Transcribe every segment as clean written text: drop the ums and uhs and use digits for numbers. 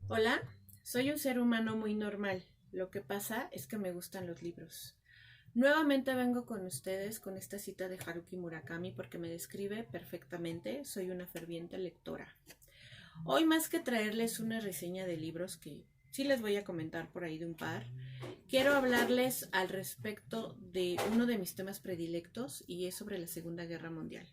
Hola, soy un ser humano muy normal. Lo que pasa es que me gustan los libros. Nuevamente vengo con ustedes con esta cita de Haruki Murakami porque me describe perfectamente. Soy una ferviente lectora. Hoy más que traerles una reseña de libros que sí les voy a comentar por ahí de un par, quiero hablarles al respecto de uno de mis temas predilectos y es sobre la Segunda Guerra Mundial.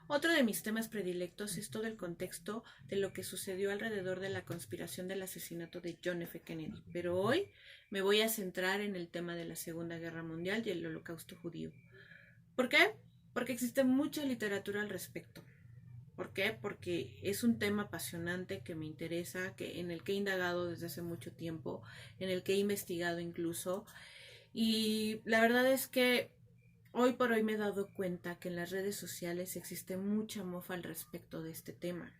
Otro de mis temas predilectos es todo el contexto de lo que sucedió alrededor de la conspiración del asesinato de John F. Kennedy, pero hoy me voy a centrar en el tema de la Segunda Guerra Mundial y el Holocausto judío. ¿Por qué? Porque existe mucha literatura al respecto. ¿Por qué? Porque es un tema apasionante que me interesa, en el que he indagado desde hace mucho tiempo, en el que he investigado incluso. Y la verdad es que hoy por hoy me he dado cuenta que en las redes sociales existe mucha mofa al respecto de este tema.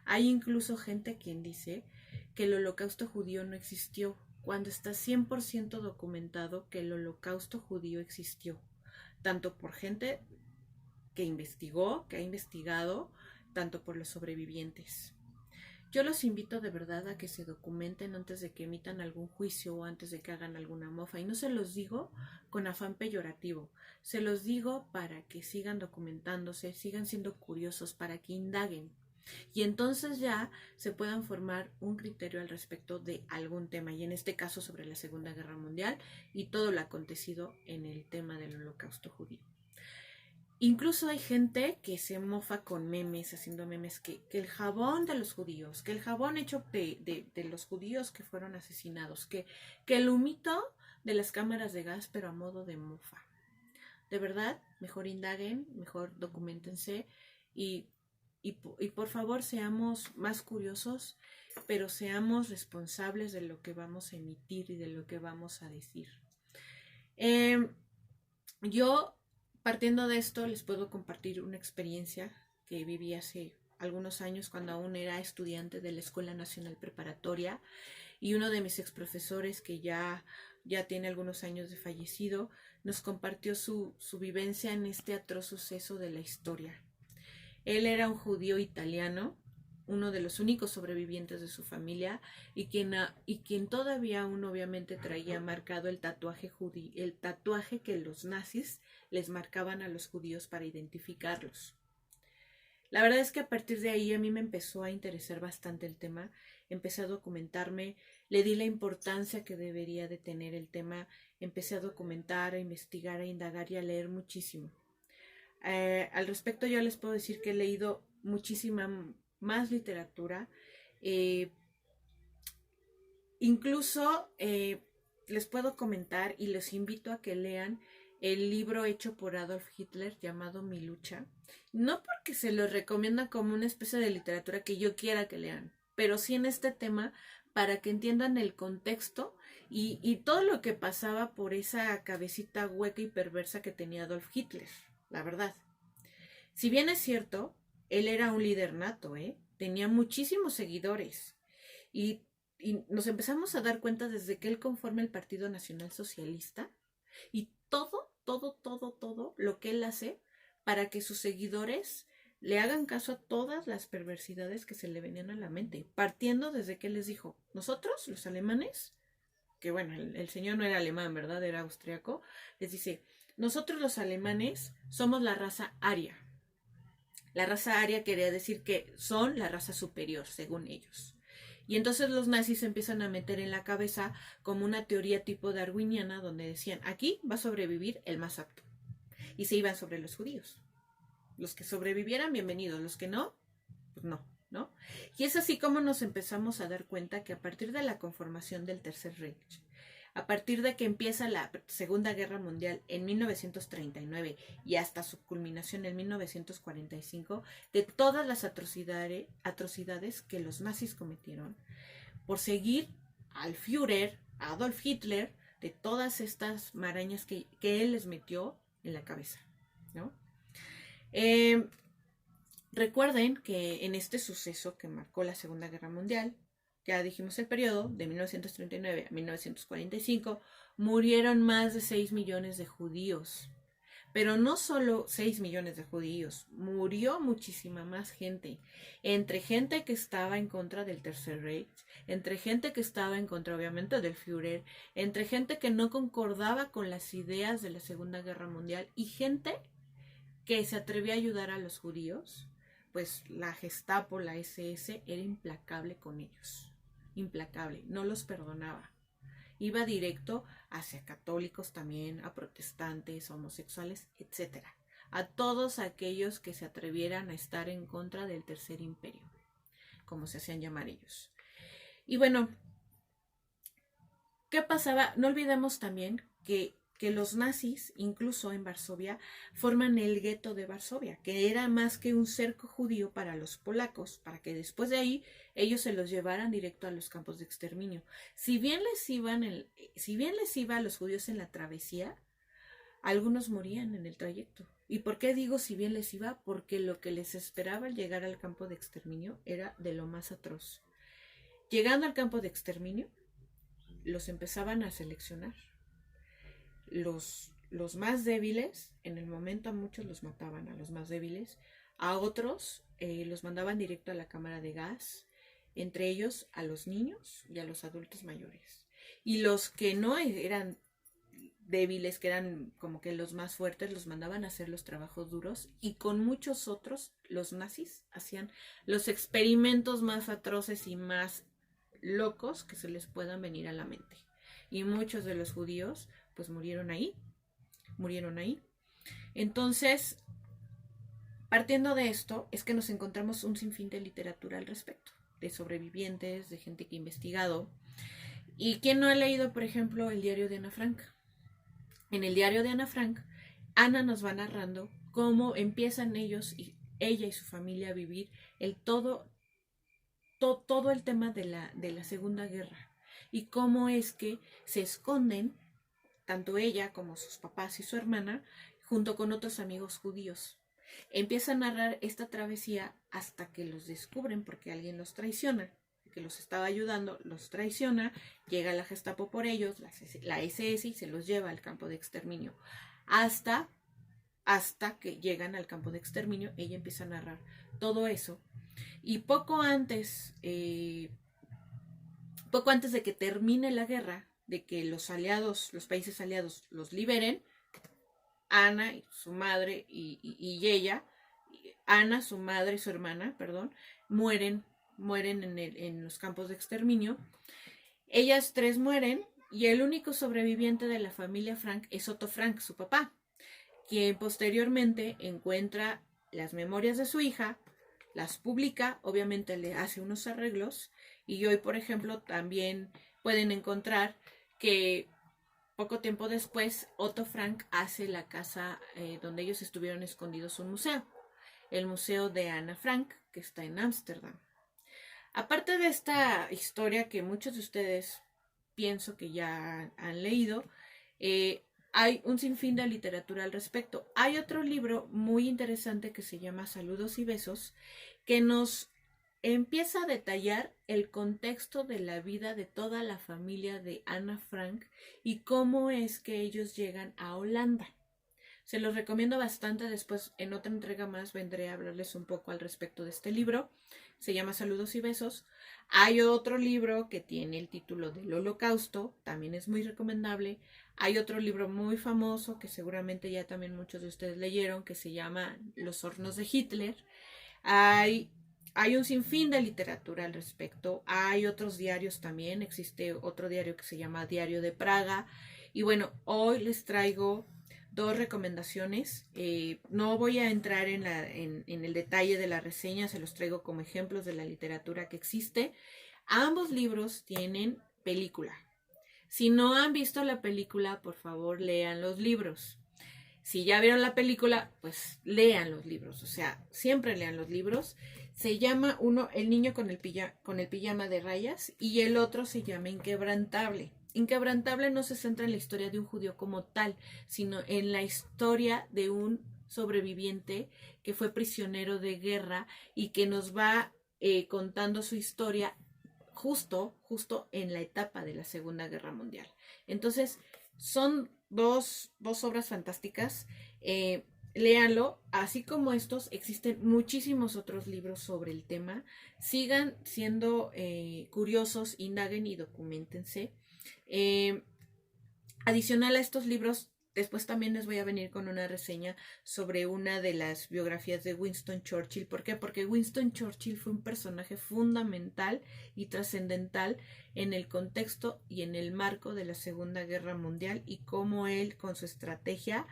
Hay incluso gente quien dice que el holocausto judío no existió, cuando está 100% documentado que el holocausto judío existió, tanto por gente que investigó, que ha investigado, tanto por los sobrevivientes. Yo los invito de verdad a que se documenten antes de que emitan algún juicio o antes de que hagan alguna mofa. Y no se los digo con afán peyorativo, se los digo para que sigan documentándose, sigan siendo curiosos, para que indaguen. Y entonces ya se puedan formar un criterio al respecto de algún tema, y en este caso sobre la Segunda Guerra Mundial y todo lo acontecido en el tema del holocausto judío. Incluso hay gente que se mofa con memes, haciendo memes que el jabón de los judíos, que el jabón hecho de los judíos que fueron asesinados, que el humito de las cámaras de gas, pero a modo de mofa. De verdad, mejor indaguen, mejor documentense y, y por favor seamos más curiosos, pero seamos responsables de lo que vamos a emitir y de lo que vamos a decir. Eh, yo, partiendo de esto, les puedo compartir una experiencia que viví hace algunos años cuando aún era estudiante de la Escuela Nacional Preparatoria, y uno de mis exprofesores que ya tiene algunos años de fallecido nos compartió su vivencia en este atroz suceso de la historia. Él era un judío italiano, uno de los únicos sobrevivientes de su familia, y quien todavía aún obviamente traía marcado el tatuaje que los nazis les marcaban a los judíos para identificarlos. La verdad es que a partir de ahí a mí me empezó a interesar bastante el tema, empecé a documentarme, le di la importancia que debería de tener el tema, empecé a documentar, a investigar, a indagar y a leer muchísimo. Al respecto yo les puedo decir que he leído muchísima más literatura. Eh, incluso les puedo comentar y los invito a que lean el libro hecho por Adolf Hitler llamado Mi lucha. No porque se lo recomienda como una especie de literatura que yo quiera que lean, pero sí en este tema para que entiendan el contexto y todo lo que pasaba por esa cabecita hueca y perversa que tenía Adolf Hitler, la verdad. Si bien es cierto, él era un líder nato, ¿eh? Tenía muchísimos seguidores. Y, y nos empezamos a dar cuenta desde que él conforma el Partido Nacional Socialista y todo lo que él hace para que sus seguidores le hagan caso a todas las perversidades que se le venían a la mente, partiendo desde que él les dijo, nosotros, los alemanes, que bueno, el señor no era alemán, ¿verdad? Era austriaco, les dice, nosotros los alemanes somos la raza aria. La raza aria quería decir que son la raza superior, según ellos. Y entonces los nazis se empiezan a meter en la cabeza como una teoría tipo darwiniana donde decían, aquí va a sobrevivir el más apto. Y se iban sobre los judíos. Los que sobrevivieran, bienvenidos. Los que no, pues no, ¿no? Y es así como nos empezamos a dar cuenta que a partir de la conformación del Tercer Reich, a partir de que empieza la Segunda Guerra Mundial en 1939 y hasta su culminación en 1945, de todas las atrocidades que los nazis cometieron por seguir al Führer, a Adolf Hitler, de todas estas marañas que él les metió en la cabeza, ¿no? Eh, Recuerden que en este suceso que marcó la Segunda Guerra Mundial, ya dijimos el periodo de 1939 a 1945, murieron más de 6 millones de judíos. Pero no solo 6 millones de judíos, murió muchísima más gente, entre gente que estaba en contra del Tercer Reich, entre gente que estaba en contra obviamente del Führer, entre gente que no concordaba con las ideas de la Segunda Guerra Mundial y gente que se atrevió a ayudar a los judíos. Pues la Gestapo, la SS, era implacable con ellos, implacable, no los perdonaba. Iba directo hacia católicos también, a protestantes, homosexuales, etc. A todos aquellos que se atrevieran a estar en contra del Tercer Imperio, como se hacían llamar ellos. Y bueno, ¿qué pasaba? No olvidemos también que los nazis, incluso en Varsovia, forman el gueto de Varsovia, que era más que un cerco judío para los polacos, para que después de ahí ellos se los llevaran directo a los campos de exterminio. Si bien les iba a los judíos en la travesía, algunos morían en el trayecto. ¿Y por qué digo si bien les iba? Porque lo que les esperaba al llegar al campo de exterminio era de lo más atroz. Llegando al campo de exterminio, los empezaban a seleccionar. Los más débiles, en el momento a muchos los mataban, a los más débiles, a otros los mandaban directo a la cámara de gas, entre ellos a los niños y a los adultos mayores. Y los que no eran débiles, que eran como que los más fuertes, los mandaban a hacer los trabajos duros, y con muchos otros los nazis hacían los experimentos más atroces y más locos que se les puedan venir a la mente. Y muchos de los judíos pues murieron ahí. Entonces, partiendo de esto, es que nos encontramos un sinfín de literatura al respecto, de sobrevivientes, de gente que ha investigado. ¿Y quién no ha leído, por ejemplo, el diario de Ana Frank? En el diario de Ana Frank, Ana nos va narrando cómo empiezan ella y su familia a vivir todo el tema de la Segunda Guerra, y cómo es que se esconden tanto ella como sus papás y su hermana, junto con otros amigos judíos. Empieza a narrar esta travesía hasta que los descubren porque alguien los traiciona, que los estaba ayudando, los traiciona, llega la Gestapo por ellos, la SS, y se los lleva al campo de exterminio. Hasta que llegan al campo de exterminio, ella empieza a narrar todo eso. Y poco antes de que termine la guerra, de que los países aliados los liberen, Ana, su madre y ella, Ana, su madre y su hermana, mueren en los campos de exterminio. Ellas tres mueren y el único sobreviviente de la familia Frank es Otto Frank, su papá, quien posteriormente encuentra las memorias de su hija, las publica, obviamente le hace unos arreglos, y hoy, por ejemplo, también pueden encontrar que poco tiempo después Otto Frank hace la casa donde ellos estuvieron escondidos, un museo, el Museo de Ana Frank, que está en Ámsterdam. Aparte de esta historia que muchos de ustedes pienso que ya han leído, hay un sinfín de literatura al respecto. Hay otro libro muy interesante que se llama Saludos y Besos, que nos empieza a detallar el contexto de la vida de toda la familia de Ana Frank y cómo es que ellos llegan a Holanda. Se los recomiendo bastante. Después, en otra entrega más, vendré a hablarles un poco al respecto de este libro. Se llama Saludos y Besos. Hay otro libro que tiene el título del Holocausto, también es muy recomendable. Hay otro libro muy famoso que seguramente ya también muchos de ustedes leyeron, que se llama Los hornos de Hitler. Hay un sinfín de literatura al respecto. Hay otros diarios también. Existe otro diario que se llama Diario de Praga. Y bueno, hoy les traigo dos recomendaciones. No voy a entrar en el detalle de la reseña, se los traigo como ejemplos de la literatura que existe. Ambos libros tienen película. Si no han visto la película, por favor, lean los libros. Si ya vieron la película, pues lean los libros. O sea, siempre lean los libros. Se llama uno El niño con el pijama de rayas, y el otro se llama Inquebrantable. Inquebrantable no se centra en la historia de un judío como tal, sino en la historia de un sobreviviente que fue prisionero de guerra y que nos va contando su historia justo en la etapa de la Segunda Guerra Mundial. Entonces, son dos obras fantásticas. Léanlo, así como estos, existen muchísimos otros libros sobre el tema. Sigan siendo curiosos, indaguen y documentense. Eh, Adicional a estos libros, después también les voy a venir con una reseña sobre una de las biografías de Winston Churchill. ¿Por qué? Porque Winston Churchill fue un personaje fundamental y trascendental en el contexto y en el marco de la Segunda Guerra Mundial y cómo él, con su estrategia,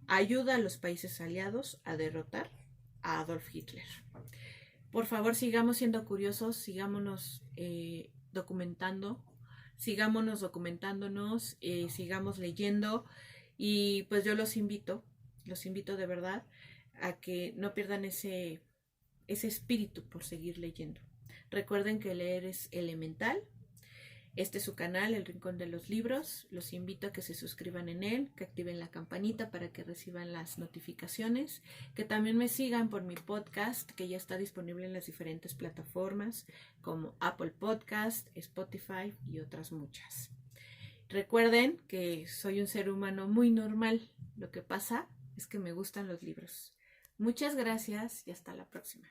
ayuda a los países aliados a derrotar a Adolf Hitler. Por favor, sigamos siendo curiosos, sigámonos documentándonos, sigamos leyendo y pues yo los invito de verdad a que no pierdan ese espíritu por seguir leyendo. Recuerden que leer es elemental. Este es su canal, El Rincón de los Libros. Los invito a que se suscriban en él, que activen la campanita para que reciban las notificaciones, que también me sigan por mi podcast, que ya está disponible en las diferentes plataformas como Apple Podcast, Spotify y otras muchas. Recuerden que soy un ser humano muy normal. Lo que pasa es que me gustan los libros. Muchas gracias y hasta la próxima.